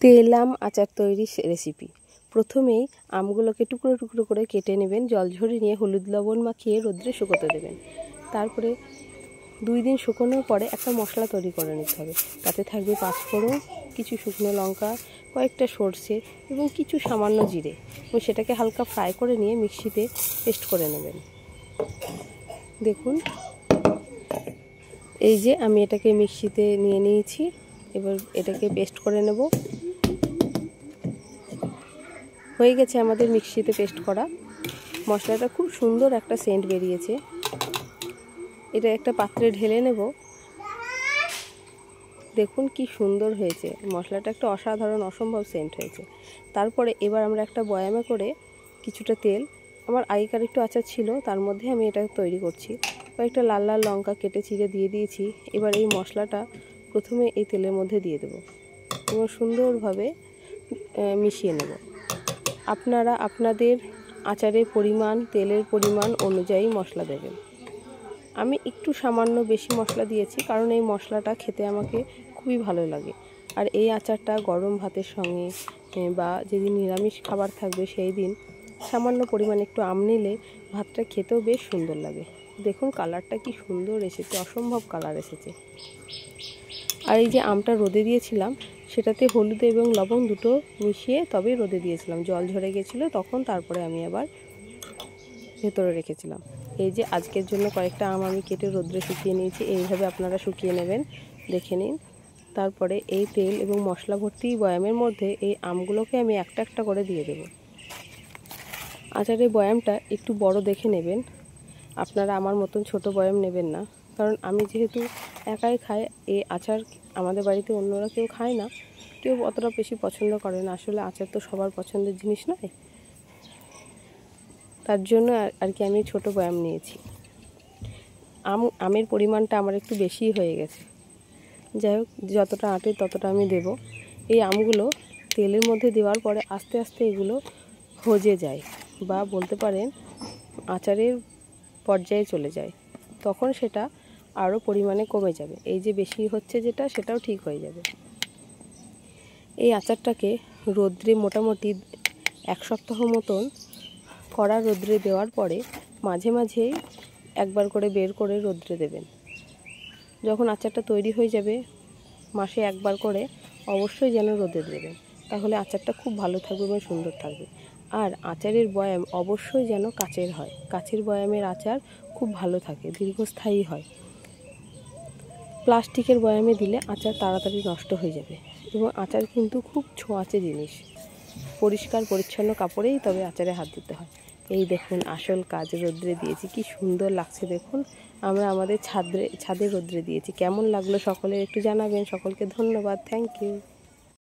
তেল আম আচার তৈরির রেসিপি। প্রথমেই আমগুলোকে টুকরো টুকরো করে কেটে নেবেন, জল ঝরিয়ে নিয়ে হলুদ লবণ মাখিয়ে রোদ্রে শুকোতে দেবেন। তারপরে 2 দিন শুকোনোর পরে একটা মশলা তৈরি করে নিতে হবে। তাতে থাকবে পাঁচফোড়ন, কিছু শুকনো লঙ্কা, কয়েকটা সর্ষে এবং কিছু সামান্য জিরে, এবং সেটাকে হালকা ফ্রাই করে নিয়ে মিক্সিতে পেস্ট করে নেবেন। দেখুন, এই যে আমি এটাকে মিক্সিতে নিয়ে নিয়েছি। এবার এটাকে পেস্ট করে নেব। হয়ে গেছে আমাদের মিক্সিতে পেস্ট করা। মশলাটা খুব সুন্দর একটা সেন্ট বেরিয়েছে। এটা একটা পাত্রে ঢেলে নেব। দেখুন কি সুন্দর হয়েছে মশলাটা, একটা অসাধারণ অসম্ভব সেন্ট হয়েছে। তারপরে এবার আমরা একটা বয়ামে করে কিছুটা তেল, আমার আগেকার একটু আচার ছিল তার মধ্যে আমি এটা তৈরি করছি, কয়েকটা লাল লাল লঙ্কা কেটে চিড়ে দিয়ে দিয়েছি। এবার এই মশলাটা প্রথমে এই তেলের মধ্যে দিয়ে দেব এবং সুন্দরভাবে মিশিয়ে নেব। আপনারা আপনাদের আচারের পরিমাণ, তেলের পরিমাণ অনুযায়ী মশলা দেবেন। আমি একটু সামান্য বেশি মশলা দিয়েছি, কারণ এই মশলাটা খেতে আমাকে খুবই ভালো লাগে। আর এই আচারটা গরম ভাতের সঙ্গে বা যেদিন নিরামিষ খাবার থাকবে সেই দিন সামান্য পরিমাণ একটু আম নিলে ভাতটা খেতেও বেশ সুন্দর লাগে। দেখুন কালারটা কি সুন্দর এসেছে, অসম্ভব কালার এসেছে। আর এই যে আমটা রোদে দিয়েছিলাম, সেটাতে হলুদ এবং লবণ দুটো মিশিয়ে তবেই রোদে দিয়েছিলাম। জল ঝরে গেছিলো তখন, তারপরে আমি আবার ভেতরে রেখেছিলাম। এই যে আজকের জন্য কয়েকটা আম আমি কেটে রোদ্রে শুকিয়ে নিয়েছি। এইভাবে আপনারা শুকিয়ে নেবেন, দেখে নিন। তারপরে এই তেল এবং মশলা ভর্তি বয়ামের মধ্যে এই আমগুলোকে আমি একটা একটা করে দিয়ে দেব। আচারের বয়ামটা একটু বড় দেখে নেবেন। আপনারা আমার মতন ছোট বয়াম নেবেন না, কারণ আমি যেহেতু একাই খাই এই আচার, আমাদের বাড়িতে অন্যরা কেউ খায় না, কেউ অতটা বেশি পছন্দ করে না। আসলে আচার তো সবার পছন্দের জিনিস নয়, তার জন্য আর কি আমি ছোট বয়াম নিয়েছি। আমের পরিমাণটা আমার একটু বেশিই হয়ে গেছে। যাই হোক, যতটা আঁটে ততটা আমি দেব। এই আমগুলো তেলের মধ্যে দেওয়ার পরে আস্তে আস্তে এগুলো হজে যায়, বা বলতে পারেন আচারের পর্যায়ে চলে যায়। তখন সেটা আরও পরিমাণে কমে যাবে। এই যে বেশি হচ্ছে যেটা, সেটাও ঠিক হয়ে যাবে। এই আচারটাকে রোদ্রে মোটামুটি 1 সপ্তাহ মতন কড়া রোদ্রে দেওয়ার পরে মাঝে মাঝেই একবার করে বের করে রোদ্রে দেবেন। যখন আচারটা তৈরি হয়ে যাবে, মাসে একবার করে অবশ্যই যেন রোদে দেবেন, তাহলে আচারটা খুব ভালো থাকবে এবং সুন্দর থাকবে। আর আচারের বয়াম অবশ্যই যেন কাচের হয়। কাচের বয়ামের আচার খুব ভালো থাকে, দীর্ঘস্থায়ী হয়। প্লাস্টিকের বয়ামে দিলে আচার তাড়াতাড়ি নষ্ট হয়ে যাবে, এবং আচার কিন্তু খুব ছোঁয়াচে জিনিস। পরিষ্কার পরিচ্ছন্ন কাপড়েই তবে আচারে হাত দিতে হয়। এই দেখুন আসল কাজ, রোদ্রে দিয়েছি, কি সুন্দর লাগছে দেখুন। আমরা আমাদের ছাদে রোদ্রে দিয়েছি। কেমন লাগলো সকলে একটু জানাবেন। সকলকে ধন্যবাদ, থ্যাংক ইউ।